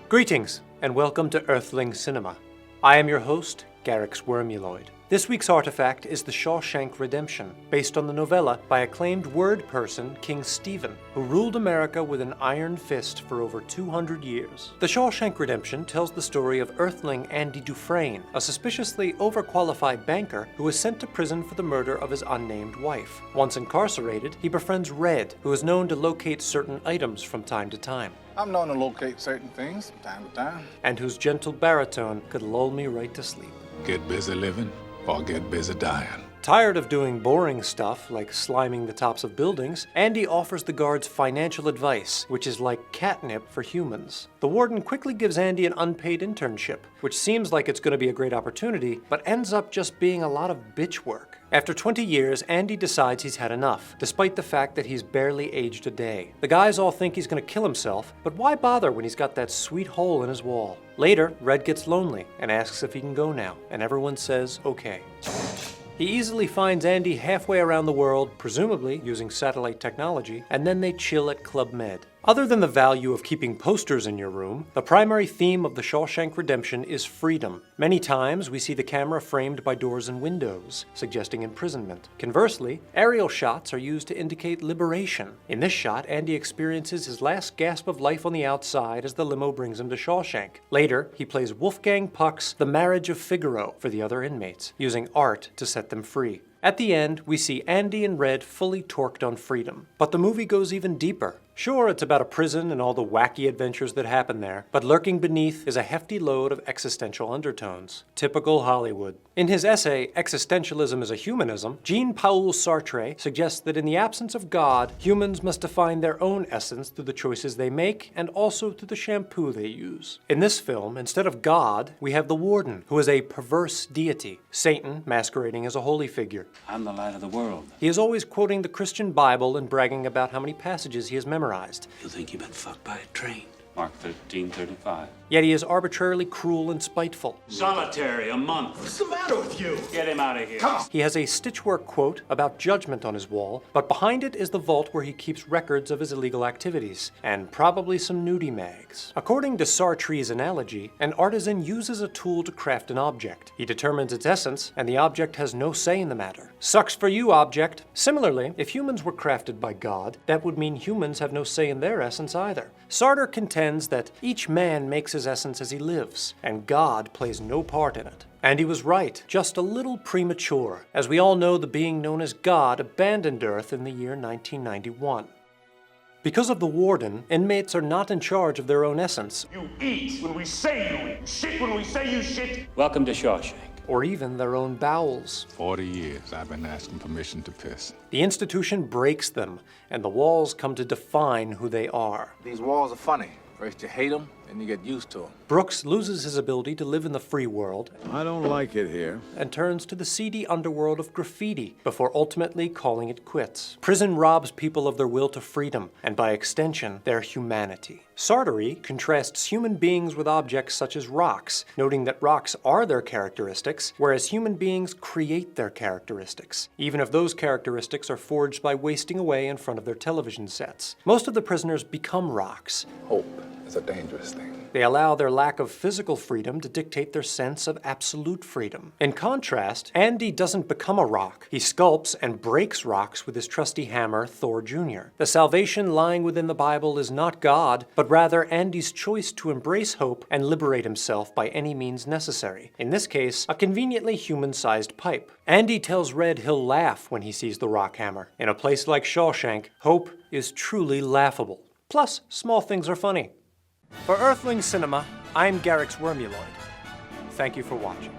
Greetings, and welcome to Earthling Cinema. I am your host, Garyx Wormuloid. This week's artifact is the Shawshank Redemption, based on the novella by acclaimed word person King Stephen, who ruled America with an iron fist for over 200 years. The Shawshank Redemption tells the story of Earthling Andy Dufresne, a suspiciously overqualified banker who was sent to prison for the murder of his unnamed wife. Once incarcerated, he befriends Red, who is known to locate certain items from time to time. I'm known to locate certain things from time to time. And whose gentle baritone could lull me right to sleep. Get busy living or get busy dying. Tired of doing boring stuff like sliming the tops of buildings, Andy offers the guards financial advice, which is like catnip for humans. The warden quickly gives Andy an unpaid internship, which seems like it's going to be a great opportunity, but ends up just being a lot of bitch work. After 20 years, Andy decides he's had enough, despite the fact that he's barely aged a day. The guys all think he's going to kill himself, but why bother when he's got that sweet hole in his wall? Later, Red gets lonely and asks if he can go now, and everyone says okay. He easily finds Andy halfway around the world, presumably using satellite technology, and then they chill at Club Med. Other than the value of keeping posters in your room, the primary theme of the Shawshank Redemption is freedom. Many times we see the camera framed by doors and windows, suggesting imprisonment. Conversely, aerial shots are used to indicate liberation. In this shot, Andy experiences his last gasp of life on the outside as the limo brings him to Shawshank. Later, he plays Wolfgang Puck's The Marriage of Figaro for the other inmates, using art to set them free. At the end, we see Andy and Red fully torqued on freedom. But the movie goes even deeper. Sure, it's about a prison and all the wacky adventures that happen there, but lurking beneath is a hefty load of existential undertones. Typical Hollywood. In his essay, Existentialism is a Humanism, Jean-Paul Sartre suggests that in the absence of God, humans must define their own essence through the choices they make and also through the shampoo they use. In this film, instead of God, we have the warden, who is a perverse deity, Satan masquerading as a holy figure. I'm the light of the world. He is always quoting the Christian Bible and bragging about how many passages he has memorized. You think you've been fucked by a train. Mark 13:35. Yet he is arbitrarily cruel and spiteful. Solitary, a month. What's the matter with you? Get him out of here. Come on. He has a stitchwork quote about judgment on his wall, but behind it is the vault where he keeps records of his illegal activities, and probably some nudie mags. According to Sartre's analogy, an artisan uses a tool to craft an object. He determines its essence, and the object has no say in the matter. Sucks for you, object. Similarly, if humans were crafted by God, that would mean humans have no say in their essence either. Sartre contends that each man makes his essence as he lives, and God plays no part in it. And he was right, just a little premature. As we all know, the being known as God abandoned Earth in the year 1991. Because of the warden, inmates are not in charge of their own essence, You eat when we say you eat. Shit when we say you shit. Welcome to Shawshank. or even their own bowels. 40 years I've been asking permission to piss. The institution breaks them, and the walls come to define who they are. These walls are funny. First you hate them, then you get used to them. Brooks loses his ability to live in the free world I don't like it here. and turns to the seedy underworld of graffiti before ultimately calling it quits. Prison robs people of their will to freedom, and by extension, their humanity. Sartre contrasts human beings with objects such as rocks, noting that rocks are their characteristics, whereas human beings create their characteristics, even if those characteristics are forged by wasting away in front of their television sets. Most of the prisoners become rocks. Hope is a dangerous thing. They allow their lack of physical freedom to dictate their sense of absolute freedom. In contrast, Andy doesn't become a rock. He sculpts and breaks rocks with his trusty hammer, Thor Jr. The salvation lying within the Bible is not God, but rather Andy's choice to embrace hope and liberate himself by any means necessary. In this case, a conveniently human-sized pipe. Andy tells Red he'll laugh when he sees the rock hammer. In a place like Shawshank, hope is truly laughable. Plus, small things are funny. For Earthling Cinema, I'm Garyx Wormuloid. Thank you for watching.